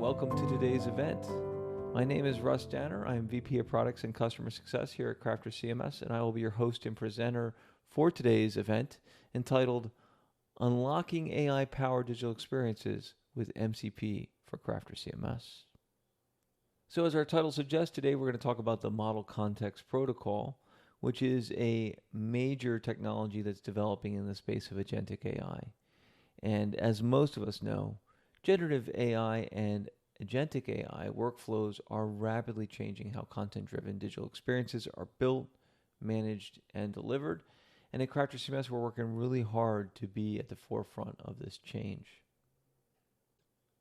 welcome to today's event. My name is Russ Danner. I am VP of Products and Customer Success here at CrafterCMS, and I will be your host and presenter for today's event entitled Unlocking AI-Powered Digital Experiences with MCP for CrafterCMS. So as our title suggests, today we're going to talk about the Model Context Protocol, which is a major technology that's developing in the space of Agentic AI. And as most of us know, Generative AI and Agentic AI workflows are rapidly changing how content-driven digital experiences are built, managed, and delivered. And at CrafterCMS, we're working really hard to be at the forefront of this change.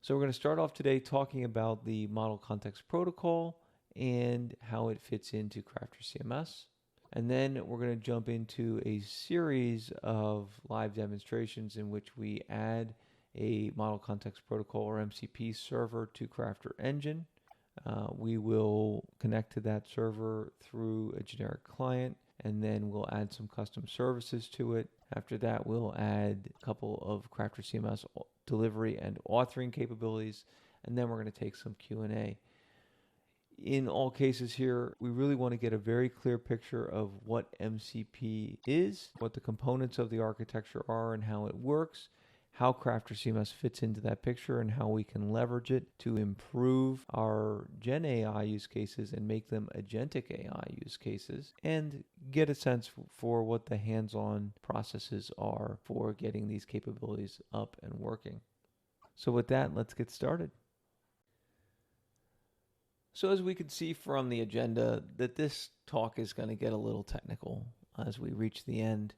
So we're going to start off today talking about the Model Context Protocol and how it fits into CrafterCMS. And then we're going to jump into a series of live demonstrations in which we add a Model Context Protocol or MCP server to Crafter Engine. We will connect to that server through a generic client, and then we'll add some custom services to it. After that, we'll add a couple of CrafterCMS delivery and authoring capabilities, and then we're going to take some Q&A. In all cases here, we really want to get a very clear picture of what MCP is, what the components of the architecture are and how it works, how CrafterCMS fits into that picture, and how we can leverage it to improve our Gen AI use cases and make them Agentic AI use cases, and get a sense for what the hands-on processes are for getting these capabilities up and working. So with that, let's get started. So as we can see from the agenda, that this talk is going to get a little technical as we reach the end.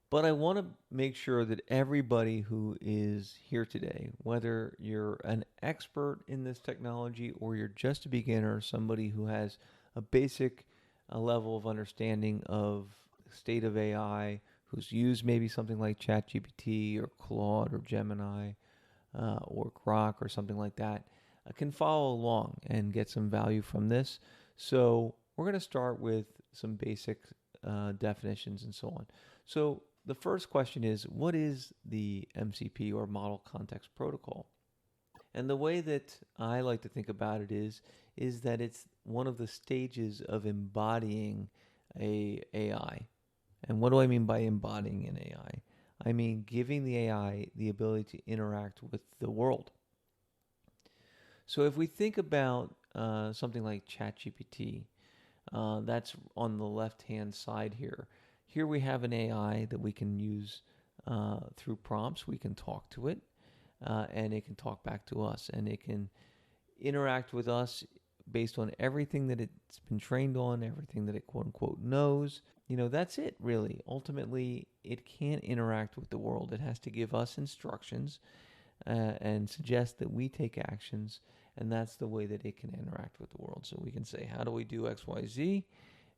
But I want to make sure that everybody who is here today, whether you're an expert in this technology or you're just a beginner, somebody who has a basic level of understanding of the state of AI, who's used maybe something like ChatGPT or Claude or Gemini or Grok or something like that, can follow along and get some value from this. So we're going to start with some basic definitions and so on. So the first question is, what is the MCP or Model Context Protocol? And the way that I like to think about it is that it's one of the stages of embodying a AI. And what do I mean by embodying an AI? I mean giving the AI the ability to interact with the world. So if we think about something like ChatGPT, that's on the left-hand side here. Here we have an AI that we can use through prompts. We can talk to it, and it can talk back to us, and it can interact with us based on everything that it's been trained on, everything that it quote-unquote knows. You know, that's it, really. Ultimately, it can't interact with the world. It has to give us instructions and suggest that we take actions, and that's the way that it can interact with the world. So we can say, how do we do X, Y, Z?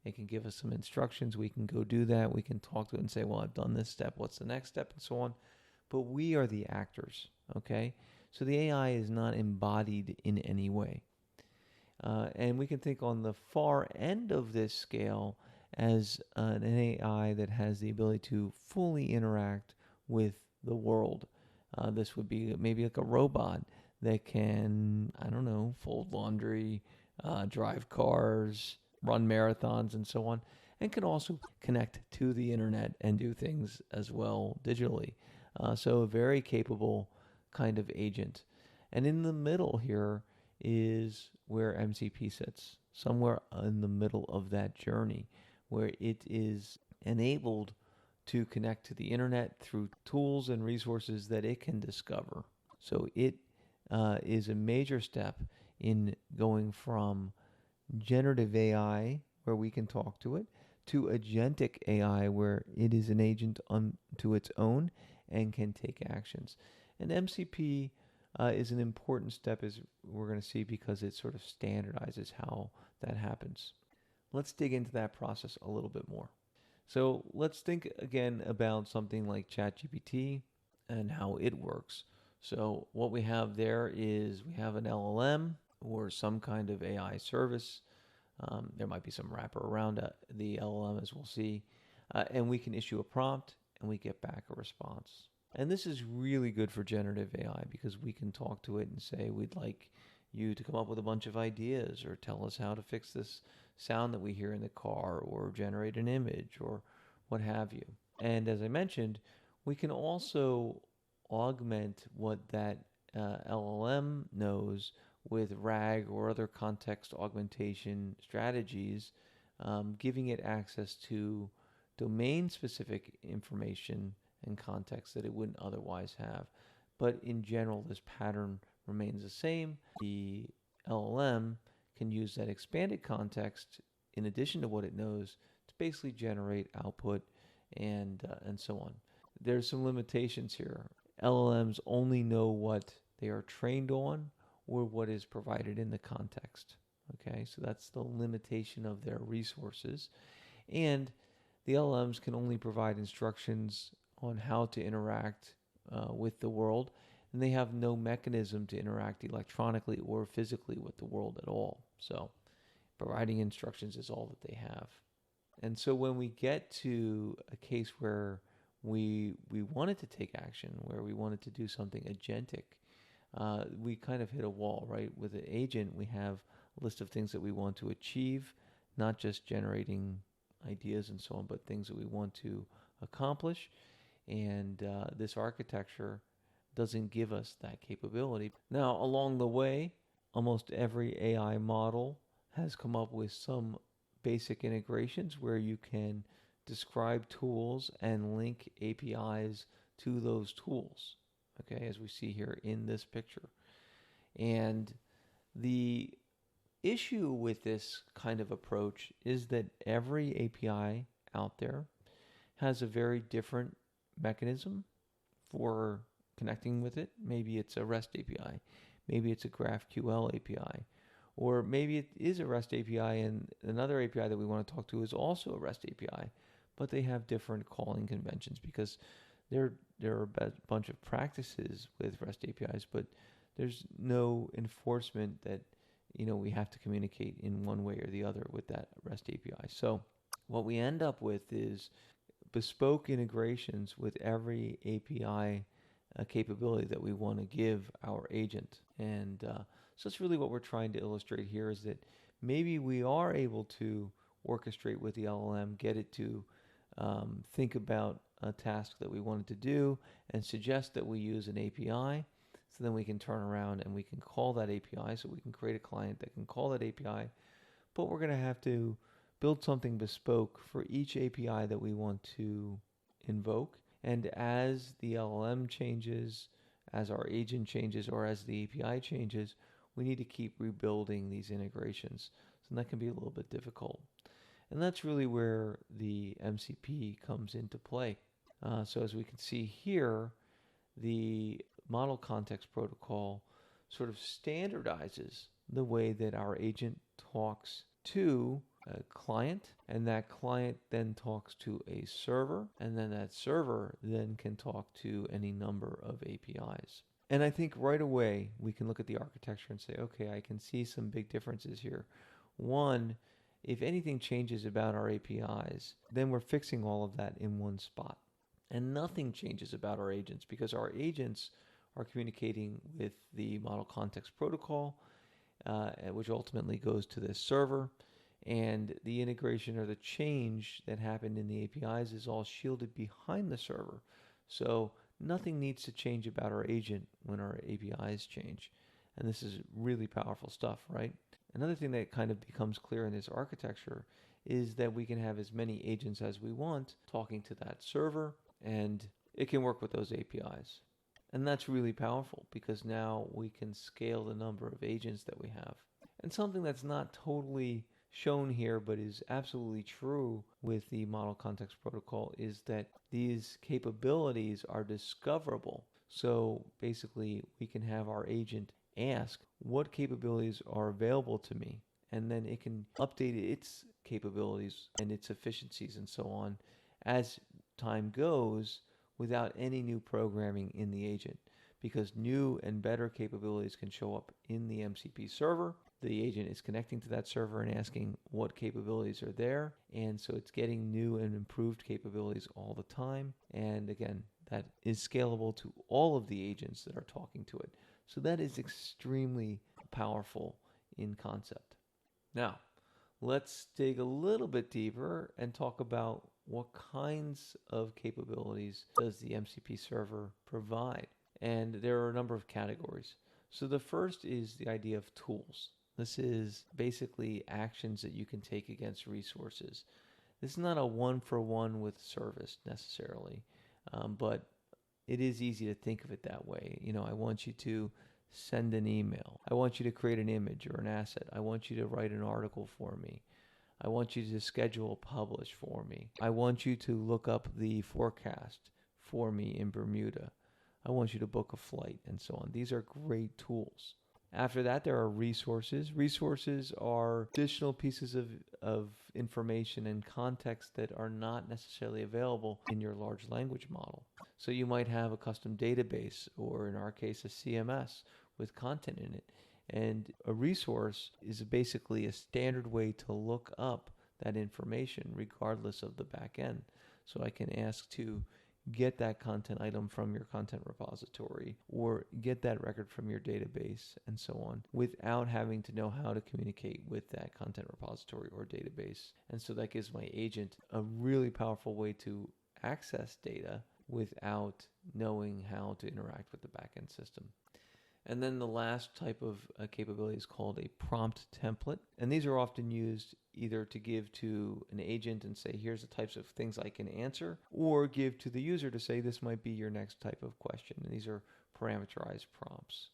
It can give us some instructions. We can go do that. We can talk to it and say, well, I've done this step. What's the next step? And so on. But we are the actors, okay? So the AI is not embodied in any way. And we can think on the far end of this scale as an AI that has the ability to fully interact with the world. This would be maybe like a robot that can, I don't know, fold laundry, drive cars, run marathons, and so on, and can also connect to the internet and do things as well digitally. So a very capable kind of agent. And in the middle here is where MCP sits, somewhere in the middle of that journey, where it is enabled to connect to the internet through tools and resources that it can discover. So it is a major step in going from generative AI, where we can talk to it, to agentic AI, where it is an agent unto its own and can take actions. And MCP is an important step, as we're going to see, because it sort of standardizes how that happens. Let's dig into that process a little bit more. So let's think again about something like ChatGPT and how it works. So what we have there is we have an LLM or some kind of AI service. There might be some wrapper around the LLM, as we'll see. And we can issue a prompt and we get back a response. And this is really good for generative AI because we can talk to it and say we'd like you to come up with a bunch of ideas or tell us how to fix this sound that we hear in the car or generate an image or what have you. And as I mentioned, we can also augment what that LLM knows with RAG or other context augmentation strategies, giving it access to domain-specific information and context that it wouldn't otherwise have. But in general, this pattern remains the same. The LLM can use that expanded context in addition to what it knows to basically generate output and so on. There's some limitations here. LLMs only know what they are trained on or what is provided in the context. Okay, so that's the limitation of their resources. And the LLMs can only provide instructions on how to interact with the world, and they have no mechanism to interact electronically or physically with the world at all. So providing instructions is all that they have. And so when we get to a case where we wanted to take action, where we wanted to do something agentic, we kind of hit a wall, right? With an agent, we have a list of things that we want to achieve, not just generating ideas and so on, but things that we want to accomplish. And this architecture doesn't give us that capability. Now, along the way, almost every AI model has come up with some basic integrations where you can describe tools and link APIs to those tools, okay, as we see here in this picture. And the issue with this kind of approach is that every API out there has a very different mechanism for connecting with it. Maybe it's a REST API, maybe it's a GraphQL API, or maybe it is a REST API and another API that we want to talk to is also a REST API, but they have different calling conventions because there are a bunch of practices with REST APIs, but there's no enforcement that we have to communicate in one way or the other with that REST API. So what we end up with is bespoke integrations with every API capability that we want to give our agent. And so that's really what we're trying to illustrate here, is that maybe we are able to orchestrate with the LLM, get it to think about a task that we wanted to do and suggest that we use an API. So then we can turn around and we can call that API. So we can create a client that can call that API, but we're going to have to build something bespoke for each API that we want to invoke. And as the LLM changes, as our agent changes, or as the API changes, we need to keep rebuilding these integrations. So that can be a little bit difficult. And that's really where the MCP comes into play. So as we can see here, the Model Context Protocol sort of standardizes the way that our agent talks to a client, and that client then talks to a server, and then that server then can talk to any number of APIs. And I think right away we can look at the architecture and say, okay, I can see some big differences here. One, if anything changes about our APIs, then we're fixing all of that in one spot. And nothing changes about our agents because our agents are communicating with the Model Context Protocol, which ultimately goes to this server. And the integration or the change that happened in the APIs is all shielded behind the server. So nothing needs to change about our agent when our APIs change. And this is really powerful stuff, right? Another thing that kind of becomes clear in this architecture is that we can have as many agents as we want talking to that server, and it can work with those APIs. And that's really powerful because now we can scale the number of agents that we have. And something that's not totally shown here but is absolutely true with the Model Context Protocol is that these capabilities are discoverable. So basically we can have our agent ask what capabilities are available to me, and then it can update its capabilities and its efficiencies and so on as time goes without any new programming in the agent, because new and better capabilities can show up in the MCP server. The agent is connecting to that server and asking what capabilities are there, and so it's getting new and improved capabilities all the time. And again, that is scalable to all of the agents that are talking to it. So that is extremely powerful in concept. Now, let's dig a little bit deeper and talk about what kinds of capabilities does the MCP server provide. And there are a number of categories. So the first is the idea of tools. This is basically actions that you can take against resources. This is not a one-for-one with service necessarily, but it is easy to think of it that way. I want you to send an email. I want you to create an image or an asset. I want you to write an article for me. I want you to schedule a publish for me. I want you to look up the forecast for me in Bermuda. I want you to book a flight and so on. These are great tools. After that, there are resources. Resources are additional pieces of information and context that are not necessarily available in your large language model. So you might have a custom database, or in our case, a CMS with content in it. And a resource is basically a standard way to look up that information regardless of the back end. So I can ask to get that content item from your content repository or get that record from your database and so on without having to know how to communicate with that content repository or database. And so that gives my agent a really powerful way to access data without knowing how to interact with the backend system. And then the last type of capability is called a prompt template. And these are often used either to give to an agent and say, here's the types of things I can answer, or give to the user to say, this might be your next type of question. And these are parameterized prompts.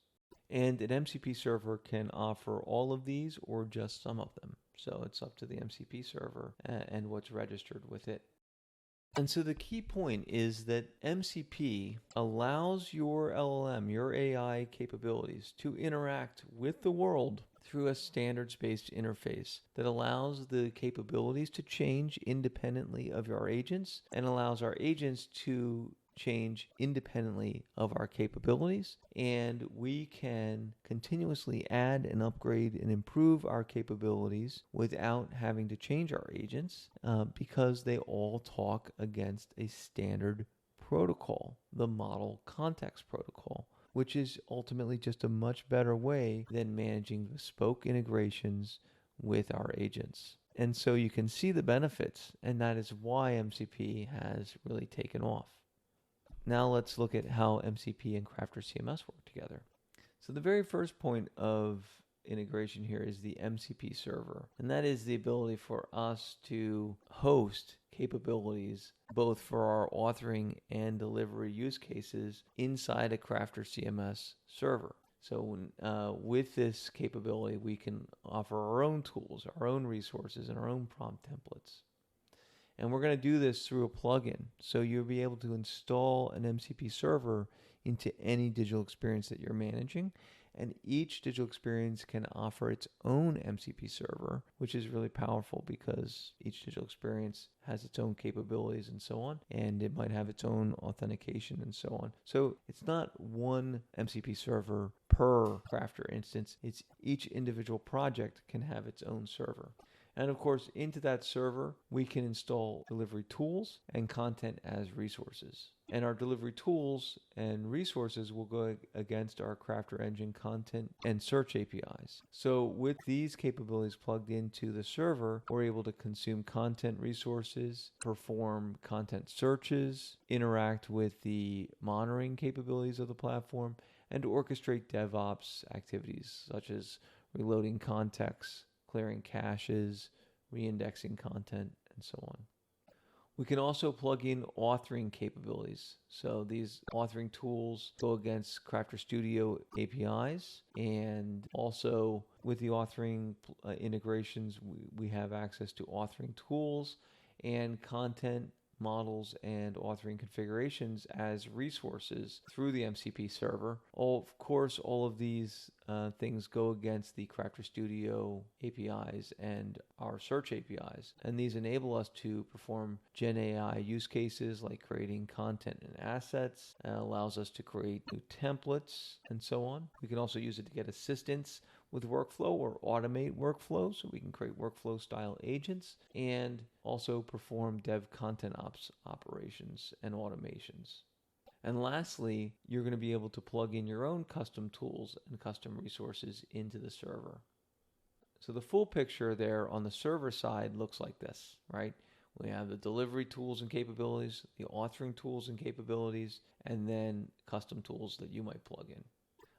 And an MCP server can offer all of these or just some of them. So it's up to the MCP server and what's registered with it. And so the key point is that MCP allows your LLM, your AI capabilities, to interact with the world through a standards-based interface that allows the capabilities to change independently of our agents and allows our agents to change independently of our capabilities, and we can continuously add and upgrade and improve our capabilities without having to change our agents because they all talk against a standard protocol, the Model Context Protocol, which is ultimately just a much better way than managing bespoke integrations with our agents. And so you can see the benefits, and that is why MCP has really taken off. Now let's look at how MCP and CrafterCMS work together. So the very first point of integration here is the MCP server, and that is the ability for us to host capabilities both for our authoring and delivery use cases inside a CrafterCMS server. So with this capability, we can offer our own tools, our own resources, and our own prompt templates. And we're going to do this through a plugin. So you'll be able to install an MCP server into any digital experience that you're managing. And each digital experience can offer its own MCP server, which is really powerful because each digital experience has its own capabilities and so on. And it might have its own authentication and so on. So it's not one MCP server per Crafter instance. It's each individual project can have its own server. And of course, into that server, we can install delivery tools and content as resources. And our delivery tools and resources will go against our Crafter engine content and search APIs. So with these capabilities plugged into the server, we're able to consume content resources, perform content searches, interact with the monitoring capabilities of the platform, and orchestrate DevOps activities such as reloading context, clearing caches, reindexing content, and so on. We can also plug in authoring capabilities. So these authoring tools go against Crafter Studio APIs, and also with the authoring integrations, we have access to authoring tools and content models and authoring configurations as resources through the MCP server. Of course, all of these things go against the Crafter Studio APIs and our search APIs. And these enable us to perform Gen AI use cases like creating content and assets, allows us to create new templates and so on. We can also use it to get assistance with workflow or automate workflow, so we can create workflow style agents and also perform dev content ops operations and automations. And lastly, you're going to be able to plug in your own custom tools and custom resources into the server. So the full picture there on the server side looks like this, right? We have the delivery tools and capabilities, the authoring tools and capabilities, and then custom tools that you might plug in.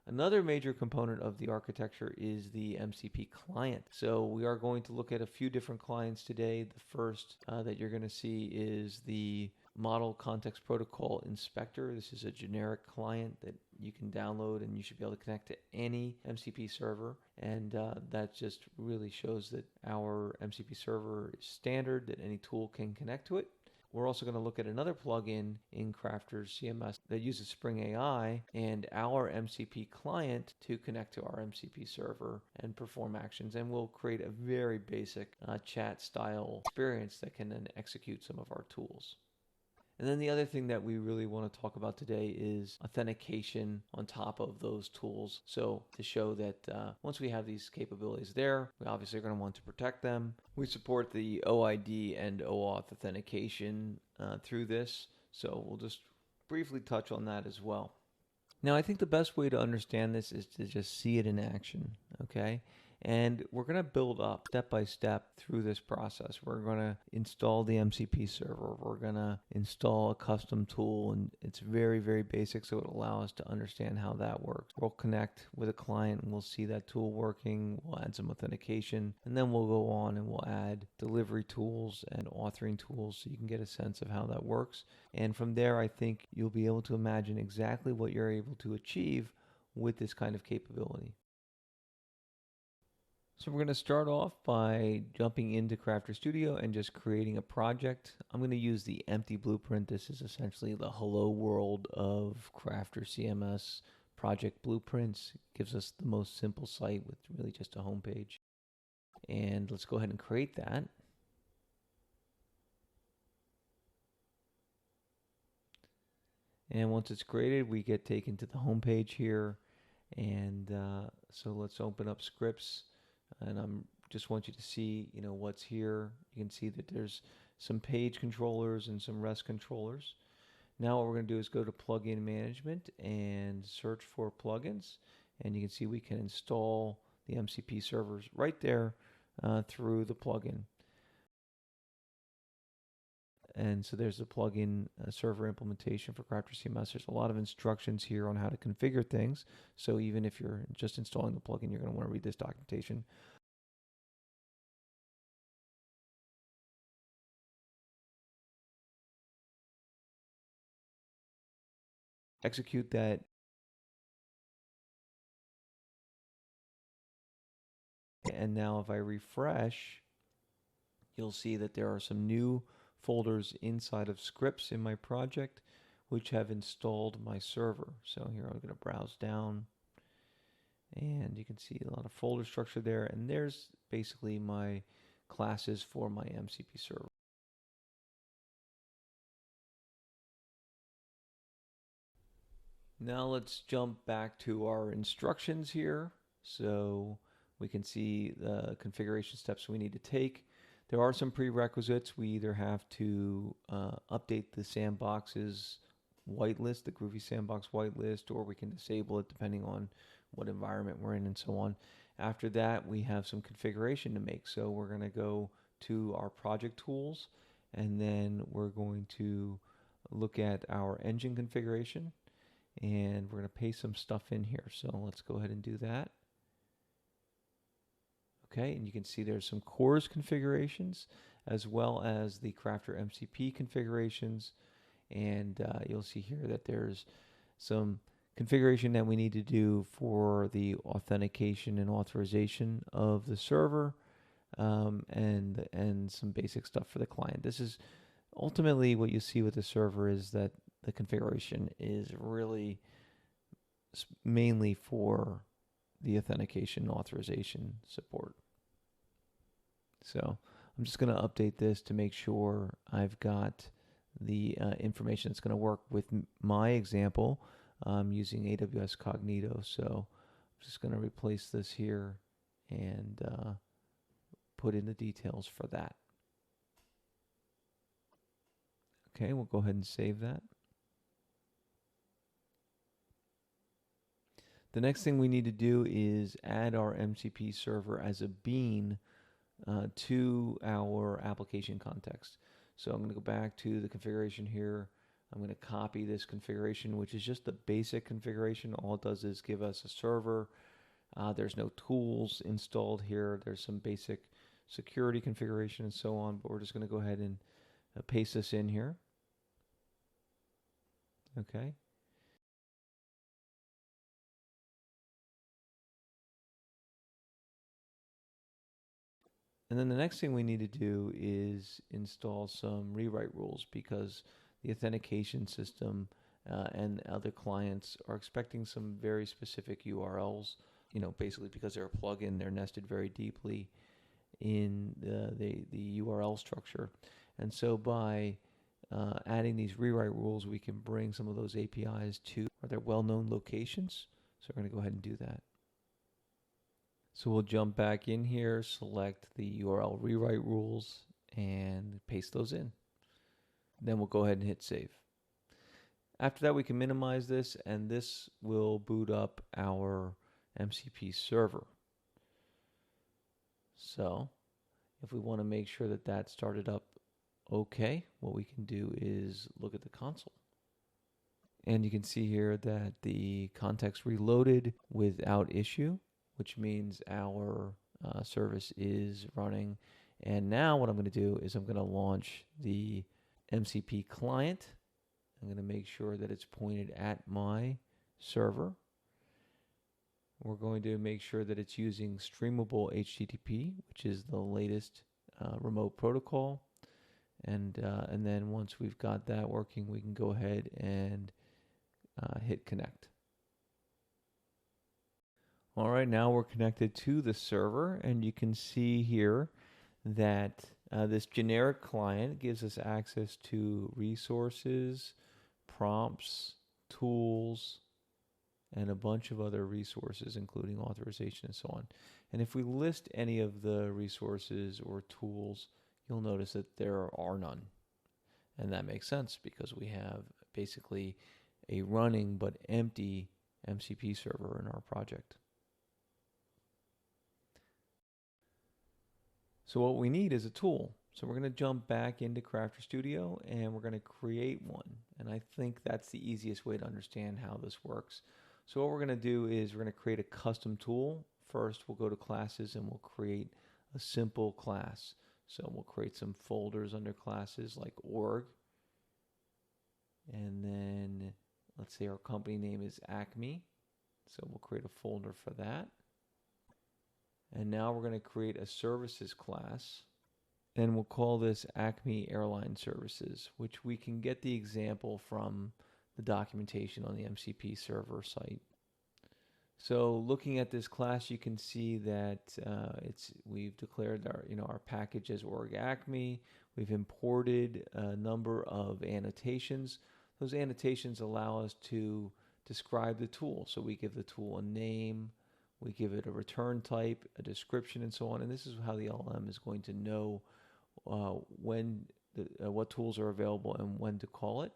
Another major component of the architecture is the MCP client. So we are going to look at a few different clients today. The first that you're going to see is the Model Context Protocol Inspector. This is a generic client that you can download, and you should be able to connect to any MCP server. And that just really shows that our MCP server is standard, that any tool can connect to it. We're also going to look at another plugin in CrafterCMS that uses Spring AI and our MCP client to connect to our MCP server and perform actions. And we'll create a very basic chat style experience that can then execute some of our tools. And then the other thing that we really want to talk about today is authentication on top of those tools. So to show that once we have these capabilities there, we obviously are going to want to protect them. We support the OID and OAuth authentication through this. So we'll just briefly touch on that as well. Now, I think the best way to understand this is to just see it in action, okay? And we're going to build up step by step through this process. We're going to install the MCP server. We're going to install a custom tool, and it's very, very basic, so it'll allow us to understand how that works. We'll connect with a client, and we'll see that tool working. We'll add some authentication, and then we'll go on and we'll add delivery tools and authoring tools so you can get a sense of how that works. And from there, I think you'll be able to imagine exactly what you're able to achieve with this kind of capability. So we're going to start off by jumping into Crafter Studio and just creating a project. I'm going to use the empty blueprint. This is essentially the hello world of CrafterCMS project blueprints. It gives us the most simple site with really just a home page. And let's go ahead and create that. And once it's created, we get taken to the home page here. And so let's open up scripts. And I'm just want you to see, what's here. You can see that there's some page controllers and some REST controllers. Now what we're going to do is go to plugin management and search for plugins. And you can see we can install the MCP servers right there through the plugin. And so there's the plugin server implementation for CrafterCMS. There's a lot of instructions here on how to configure things. So even if you're just installing the plugin, you're going to want to read this documentation. Execute that. And now if I refresh, you'll see that there are some new folders inside of scripts in my project which have installed my server. So here I'm going to browse down, and you can see a lot of folder structure there, and there's basically my classes for my MCP server. Now let's jump back to our instructions here so we can see the configuration steps we need to take. There are some prerequisites. We either have to update the sandbox's whitelist, the Groovy Sandbox whitelist, or we can disable it depending on what environment we're in and so on. After that, we have some configuration to make. So we're going to go to our project tools, and then we're going to look at our engine configuration, and we're going to paste some stuff in here. So let's go ahead and do that. Okay, and you can see there's some CORS configurations as well as the Crafter MCP configurations. And you'll see here that there's some configuration that we need to do for the authentication and authorization of the server, and some basic stuff for the client. This is ultimately what you see with the server is that the configuration is really mainly for the authentication and authorization support. So I'm just going to update this to make sure I've got the information that's going to work with my example. I'm using AWS Cognito, so I'm just going to replace this here and put in the details for that. Okay, we'll go ahead and save that. The next thing we need to do is add our MCP server as a bean to our application context. So I'm going to go back to the configuration here. I'm going to copy this configuration, which is just the basic configuration. All it does is give us a server. There's no tools installed here. There's some basic security configuration and so on, but we're just going to go ahead and paste this in here. Okay. And then the next thing we need to do is install some rewrite rules, because the authentication system and other clients are expecting some very specific URLs, basically because they're a plugin, they're nested very deeply in the URL structure. And so by adding these rewrite rules, we can bring some of those APIs to their well-known locations. So we're going to go ahead and do that. So we'll jump back in here, select the URL rewrite rules, and paste those in. Then we'll go ahead and hit save. After that, we can minimize this, and this will boot up our MCP server. So if we want to make sure that that started up okay, what we can do is look at the console. And you can see here that the context reloaded without issue, which means our service is running. And now what I'm going to do is I'm going to launch the MCP client. I'm going to make sure that it's pointed at my server. We're going to make sure that it's using streamable HTTP, which is the latest remote protocol. And then once we've got that working, we can go ahead and hit connect. All right, now we're connected to the server, and you can see here that this generic client gives us access to resources, prompts, tools, and a bunch of other resources, including authorization and so on. And if we list any of the resources or tools, you'll notice that there are none. And that makes sense, because we have basically a running but empty MCP server in our project. So what we need is a tool. So we're going to jump back into Crafter Studio, and we're going to create one. And I think that's the easiest way to understand how this works. So what we're going to do is we're going to create a custom tool. First, we'll go to classes and we'll create a simple class. So we'll create some folders under classes like org. And then let's say our company name is Acme. So we'll create a folder for that. And now we're going to create a services class, and we'll call this Acme Airline Services, which we can get the example from the documentation on the MCP server site. So looking at this class, you can see that we've declared our package as org Acme. We've imported a number of annotations. Those annotations allow us to describe the tool. So we give the tool a name, we give it a return type, a description, and so on. And this is how the LLM is going to know what tools are available and when to call it.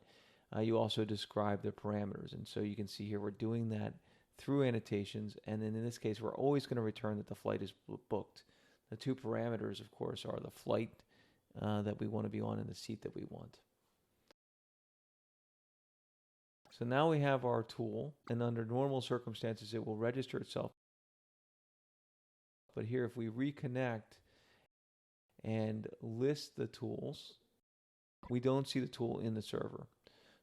You also describe the parameters. And so you can see here we're doing that through annotations. And then in this case, we're always going to return that the flight is booked. The two parameters, of course, are the flight that we want to be on and the seat that we want. So now we have our tool, and under normal circumstances, it will register itself. But here, if we reconnect and list the tools, we don't see the tool in the server.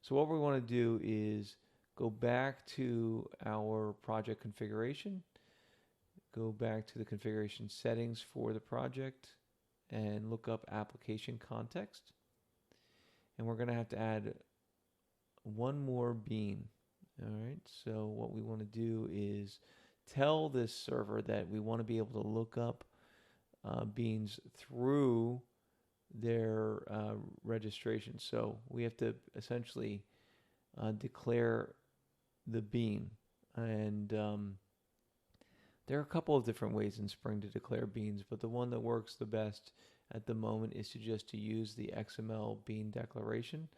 So what we want to do is go back to our project configuration, go back to the configuration settings for the project, and look up application context. And we're going to have to add one more bean. All right, so what we want to do is tell this server that we want to be able to look up beans through their registration. So we have to essentially declare the bean. And there are a couple of different ways in Spring to declare beans, but the one that works the best at the moment is to use the XML bean declaration.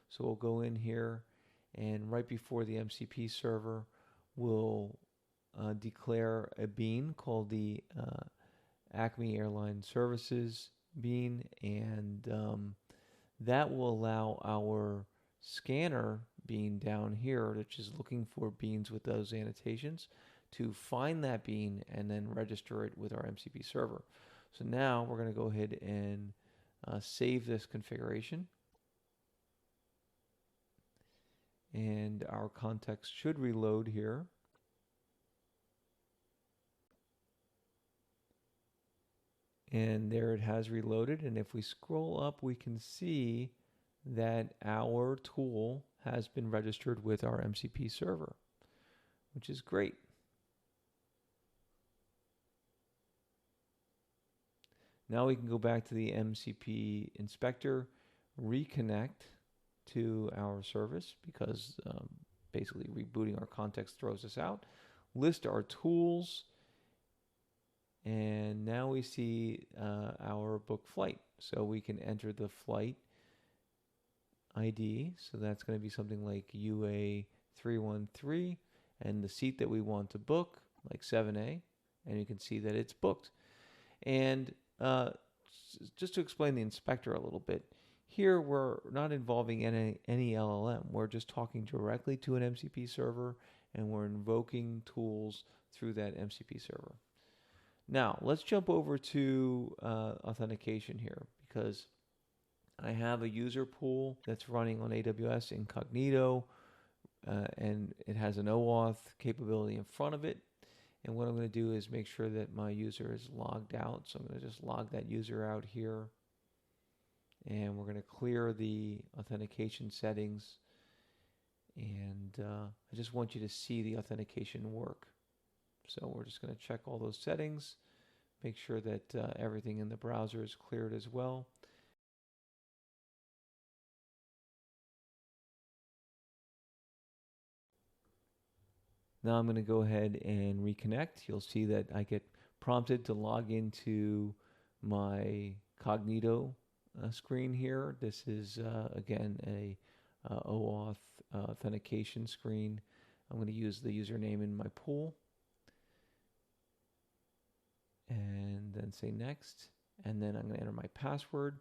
So we'll go in here, and right before the MCP server, we'll declare a bean called the Acme Airline Services bean, and that will allow our scanner bean down here, which is looking for beans with those annotations, to find that bean and then register it with our MCP server. So now we're going to go ahead and save this configuration. And our context should reload here. And there it has reloaded. And if we scroll up, we can see that our tool has been registered with our MCP server, which is great. Now we can go back to the MCP inspector, reconnect to our service, because basically rebooting our context throws us out, list our tools, and now we see our book flight. So we can enter the flight ID. So that's going to be something like UA313 and the seat that we want to book, like 7A, and you can see that it's booked. And just to explain the inspector a little bit, here we're not involving any LLM. We're just talking directly to an MCP server, and we're invoking tools through that MCP server. Now, let's jump over to authentication here, because I have a user pool that's running on AWS Incognito, and it has an OAuth capability in front of it. And what I'm going to do is make sure that my user is logged out. So I'm going to just log that user out here. And we're going to clear the authentication settings. And I just want you to see the authentication work. So we're just going to check all those settings, make sure that everything in the browser is cleared as well. Now I'm going to go ahead and reconnect. You'll see that I get prompted to log into my Cognito screen here. This is, again, a OAuth authentication screen. I'm going to use the username in my pool. And then say next. And then I'm going to enter my password.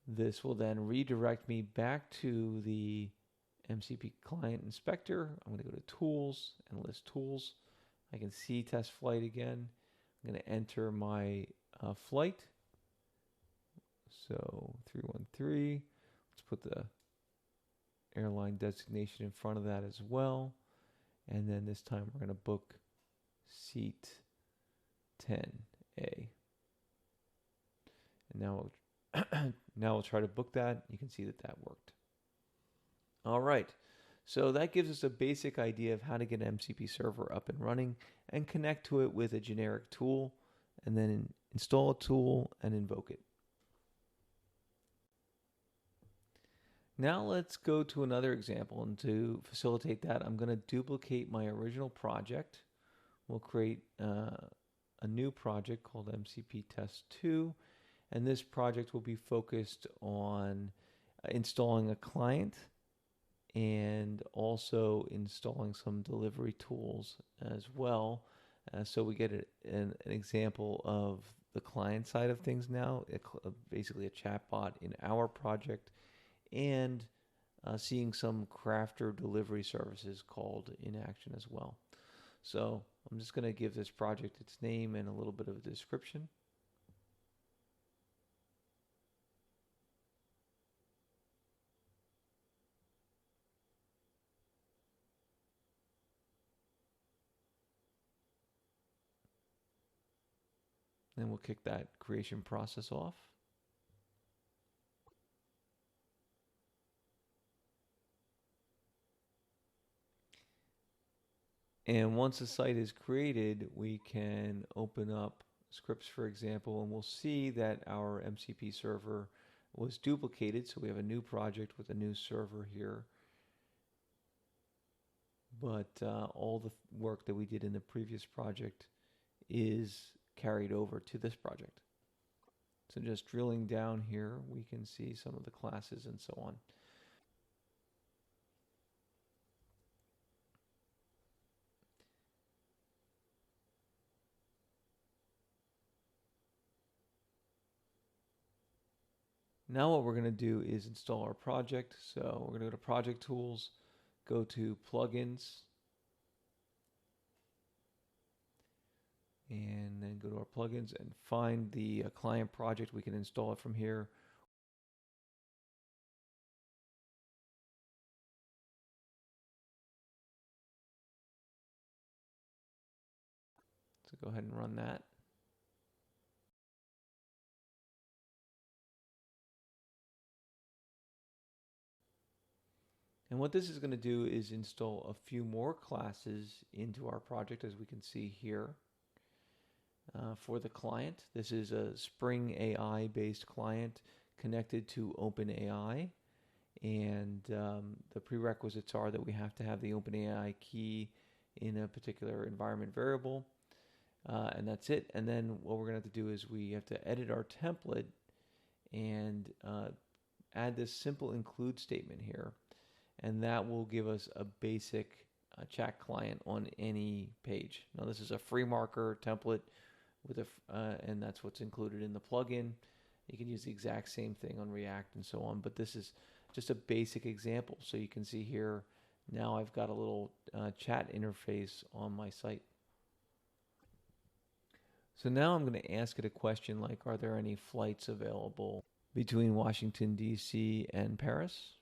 This will then redirect me back to the MCP client inspector. I'm going to go to tools and list tools. I can see test flight again. I'm going to enter my flight. So 313. Let's put the airline designation in front of that as well. And then this time we're going to book seat 10A. And now we'll try to book that. You can see that that worked. All right, so that gives us a basic idea of how to get an MCP server up and running and connect to it with a generic tool, and then install a tool and invoke it. Now let's go to another example, and to facilitate that, I'm going to duplicate my original project. We'll create a new project called MCP Test 2, and this project will be focused on installing a client and also installing some delivery tools as well. So we get an example of the client side of things now, basically a chatbot in our project, and seeing some Crafter delivery services called in action as well. So I'm just going to give this project its name and a little bit of a description. Then we'll kick that creation process off. And once the site is created, we can open up scripts, for example, and we'll see that our MCP server was duplicated. So we have a new project with a new server here. But all the work that we did in the previous project is carried over to this project. So just drilling down here, we can see some of the classes and so on. Now what we're going to do is install our project. So we're going to go to Project Tools, go to Plugins, and then go to our plugins and find the client project. We can install it from here. So go ahead and run that. And what this is going to do is install a few more classes into our project, as we can see here. For the client, this is a Spring AI based client connected to OpenAI. And the prerequisites are that we have to have the OpenAI key in a particular environment variable. And that's it. And then what we're going to have to do is we have to edit our template and add this simple include statement here. And that will give us a basic chat client on any page. Now this is a free marker template with and that's what's included in the plugin. You can use the exact same thing on React and so on, but this is just a basic example. So you can see here, now I've got a little chat interface on my site. So now I'm going to ask it a question like, are there any flights available between Washington, D.C. and Paris?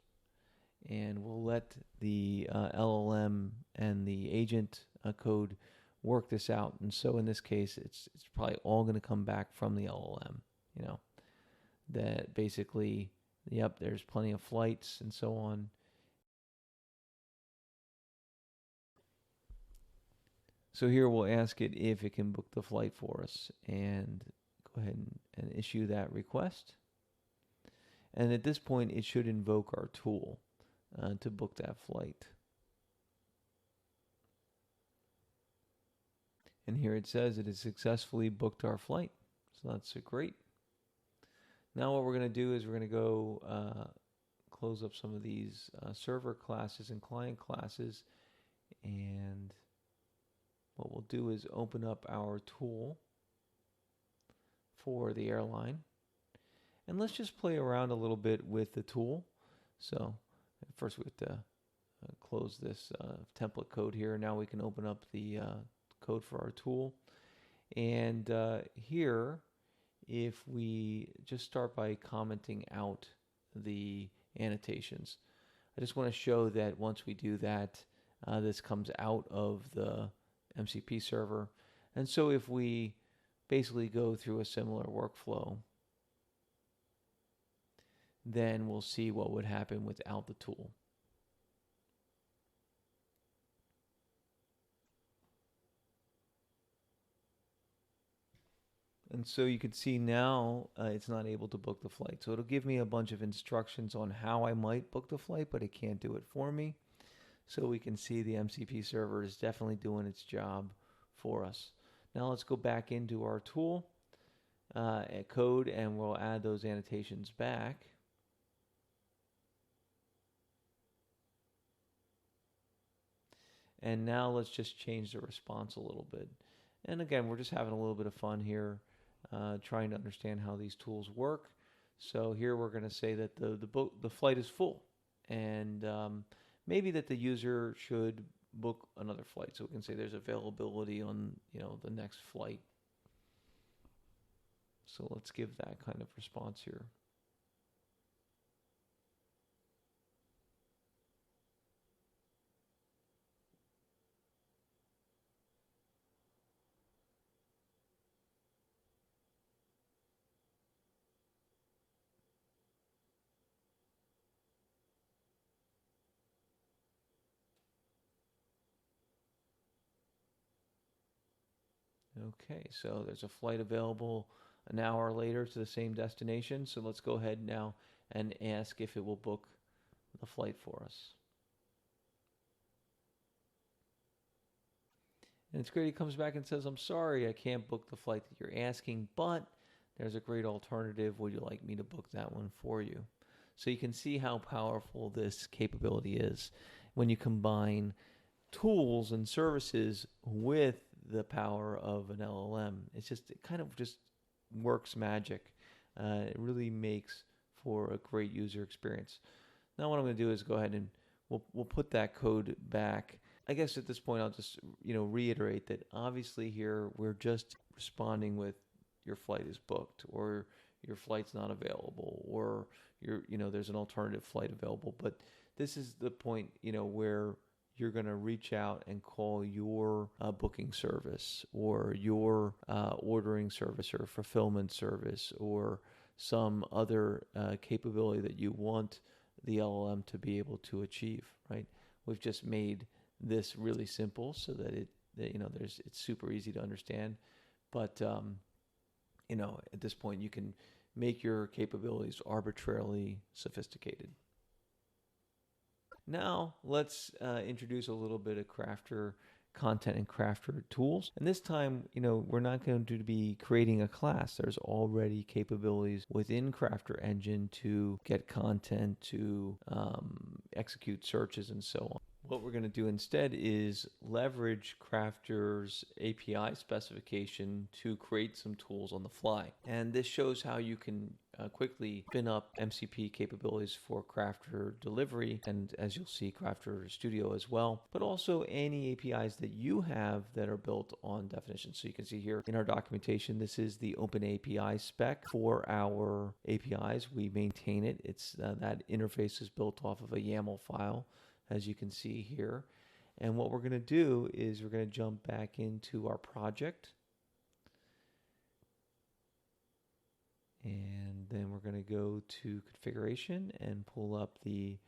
And we'll let the LLM and the agent code work this out. And so in this case, it's probably all going to come back from the LLM, you know, that basically, yep, there's plenty of flights and so on. So here we'll ask it if it can book the flight for us and go ahead and issue that request. And at this point, it should invoke our tool to book that flight. And here it says it has successfully booked our flight. So that's great. Now what we're going to do is we're going to go close up some of these server classes and client classes. And what we'll do is open up our tool for the airline. And let's just play around a little bit with the tool. So first we have to close this template code here. Now we can open up the code for our tool. And here, if we just start by commenting out the annotations, I just want to show that once we do that, this comes out of the MCP server. And so if we basically go through a similar workflow, then we'll see what would happen without the tool. And so you can see now it's not able to book the flight. So it'll give me a bunch of instructions on how I might book the flight, but it can't do it for me. So we can see the MCP server is definitely doing its job for us. Now let's go back into our tool code and we'll add those annotations back. And now let's just change the response a little bit. And again, we're just having a little bit of fun here, trying to understand how these tools work. So here we're going to say that the flight is full, and maybe that the user should book another flight. So we can say there's availability on the next flight. So let's give that kind of response here. Okay, so there's a flight available an hour later to the same destination. So let's go ahead now and ask if it will book the flight for us. And it's great. He comes back and says, I'm sorry, I can't book the flight that you're asking, but there's a great alternative. Would you like me to book that one for you? So you can see how powerful this capability is when you combine tools and services with the power of an LLM. It kind of just works magic. It really makes for a great user experience. Now what I'm going to do is go ahead and we'll put that code back. I guess at this point I'll just reiterate that obviously here we're just responding with your flight is booked, or your flight's not available, or there's an alternative flight available. But this is the point where you're going to reach out and call your booking service, or your ordering service, or fulfillment service, or some other capability that you want the LLM to be able to achieve, right? We've just made this really simple so that it's super easy to understand. But at this point you can make your capabilities arbitrarily sophisticated. Now let's introduce a little bit of Crafter content and Crafter tools. And this time, we're not going to be creating a class. There's already capabilities within Crafter Engine to get content, to execute searches, and so on. What we're going to do instead is leverage Crafter's API specification to create some tools on the fly. And this shows how you can quickly spin up MCP capabilities for Crafter delivery, and as you'll see, Crafter Studio as well, but also any APIs that you have that are built on definitions. So you can see here in our documentation, this is the Open API spec for our APIs. We maintain it. It's that interface is built off of a YAML file, as you can see here. And what we're going to do is we're going to jump back into our project. And then we're going to go to configuration and pull up the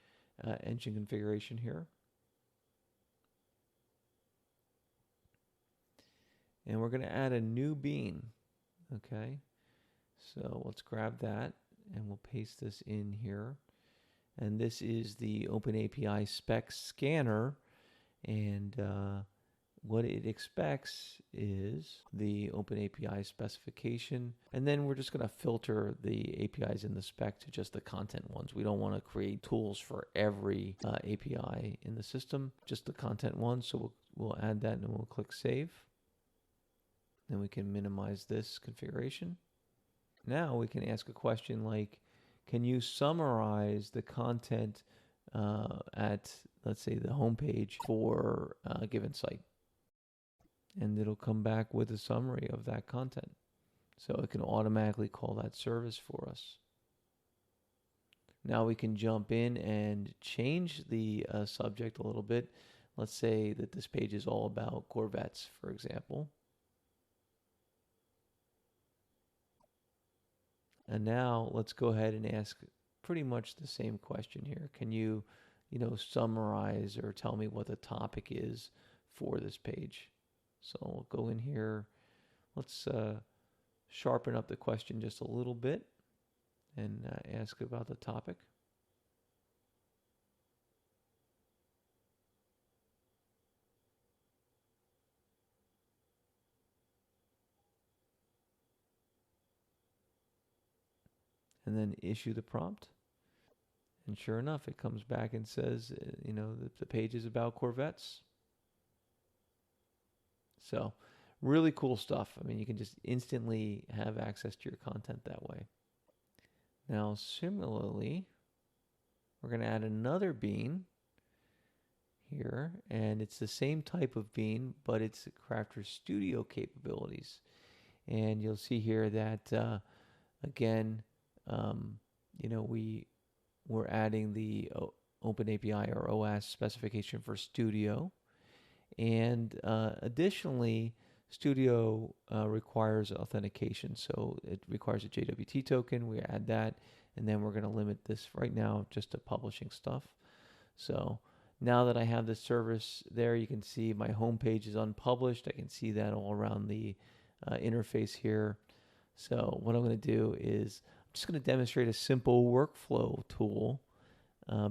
engine configuration here. And we're going to add a new bean. Okay. So let's grab that and we'll paste this in here. And this is the OpenAPI spec scanner, and what it expects is the OpenAPI specification, and then we're just going to filter the APIs in the spec to just the content ones. We don't want to create tools for every API in the system, just the content ones. So we'll add that and we'll click Save. Then we can minimize this configuration. Now we can ask a question like, can you summarize the content at, let's say, the home page for a given site? And it'll come back with a summary of that content. So it can automatically call that service for us. Now we can jump in and change the subject a little bit. Let's say that this page is all about Corvettes, for example. And now let's go ahead and ask pretty much the same question here. Can you, summarize or tell me what the topic is for this page? So we'll go in here. Let's sharpen up the question just a little bit and ask about the topic. And then issue the prompt. And sure enough, it comes back and says, that the page is about Corvettes. So really cool stuff. I mean, you can just instantly have access to your content that way. Now, similarly, we're going to add another bean here, and it's the same type of bean, but it's Crafter Studio capabilities. And you'll see here that, again, we're adding the OpenAPI or OAS specification for Studio. And additionally, Studio requires authentication. So it requires a JWT token. We add that. And then we're going to limit this right now just to publishing stuff. So now that I have this service there, you can see my home page is unpublished. I can see that all around the interface here. So what I'm going to do is I'm just going to demonstrate a simple workflow tool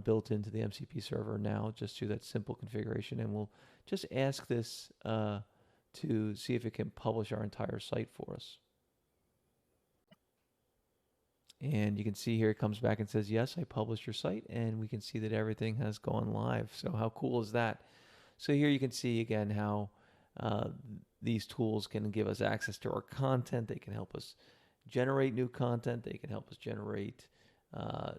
built into the MCP server now, just through that simple configuration. And we'll just ask this to see if it can publish our entire site for us. And you can see here it comes back and says, yes, I published your site, and we can see that everything has gone live. So how cool is that? So here you can see again how these tools can give us access to our content. They can help us generate new content. They can help us generate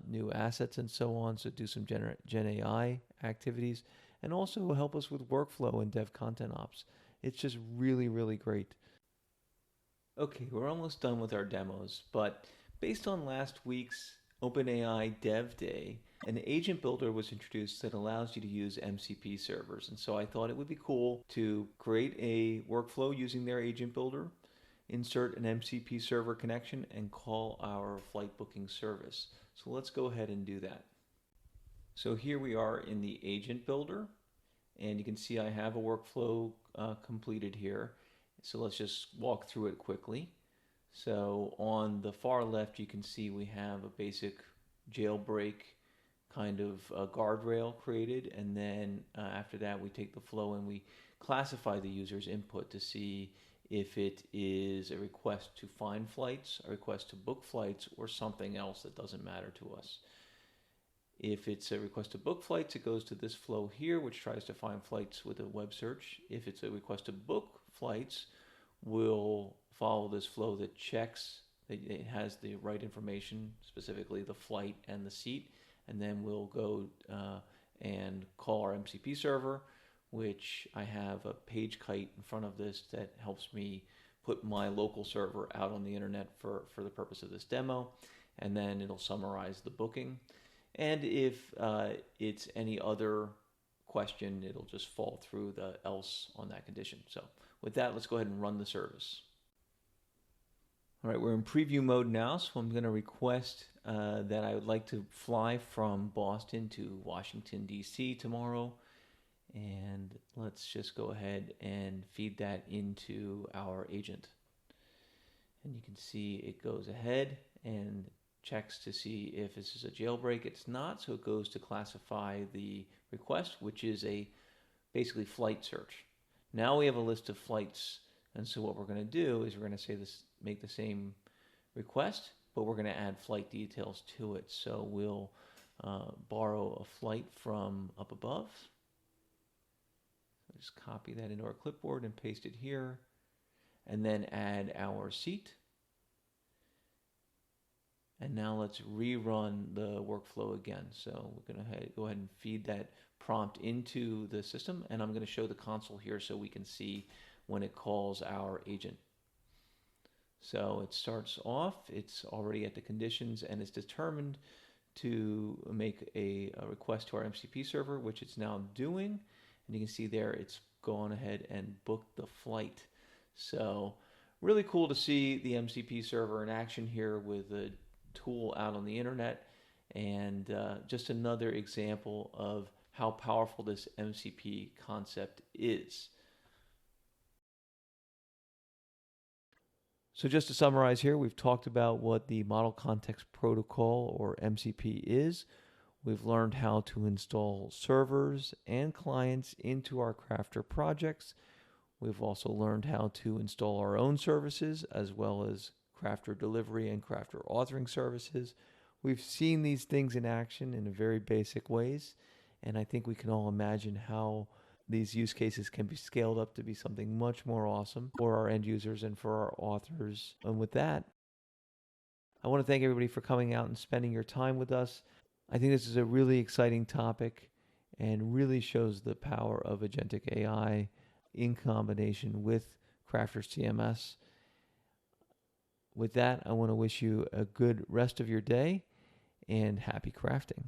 new assets and so on. So do some Gen AI activities and also help us with workflow and dev content ops. It's just really, really great. Okay, we're almost done with our demos, but based on last week's OpenAI Dev Day, an agent builder was introduced that allows you to use MCP servers. And so I thought it would be cool to create a workflow using their agent builder, insert an MCP server connection, and call our flight booking service. So let's go ahead and do that. So here we are in the agent builder, and you can see I have a workflow completed here. So let's just walk through it quickly. So on the far left, you can see we have a basic jailbreak kind of guardrail created. And then after that, we take the flow and we classify the user's input to see if it is a request to find flights, a request to book flights, or something else that doesn't matter to us. If it's a request to book flights, it goes to this flow here, which tries to find flights with a web search. If it's a request to book flights, we'll follow this flow that checks that it has the right information, specifically the flight and the seat, and then we'll go and call our MCP server, which I have a page kite in front of this that helps me put my local server out on the internet for the purpose of this demo, and then it'll summarize the booking. And if it's any other question, it'll just fall through the else on that condition. So with that, let's go ahead and run the service. All right, we're in preview mode now, so I'm going to request that I would like to fly from Boston to Washington, D.C. tomorrow. And let's just go ahead and feed that into our agent. And you can see it goes ahead and checks to see if this is a jailbreak. It's not, so it goes to classify the request, which is a basically flight search. Now we have a list of flights, and so what we're going to do is we're going to say this, make the same request, but we're going to add flight details to it. So we'll borrow a flight from up above. So just copy that into our clipboard and paste it here, and then add our seat. And now let's rerun the workflow again. So we're going to go ahead and feed that prompt into the system. And I'm going to show the console here so we can see when it calls our agent. So it starts off, it's already at the conditions and it's determined to make a request to our MCP server, which it's now doing. And you can see there it's gone ahead and booked the flight. So really cool to see the MCP server in action here with a tool out on the internet, and just another example of how powerful this MCP concept is. So just to summarize here, we've talked about what the Model Context Protocol, or MCP, is. We've learned how to install servers and clients into our Crafter projects. We've also learned how to install our own services, as well as Crafter delivery and Crafter authoring services. We've seen these things in action in very basic ways, and I think we can all imagine how these use cases can be scaled up to be something much more awesome for our end users and for our authors. And with that, I want to thank everybody for coming out and spending your time with us. I think this is a really exciting topic and really shows the power of Agentic AI in combination with CrafterCMS. With that, I want to wish you a good rest of your day and happy crafting.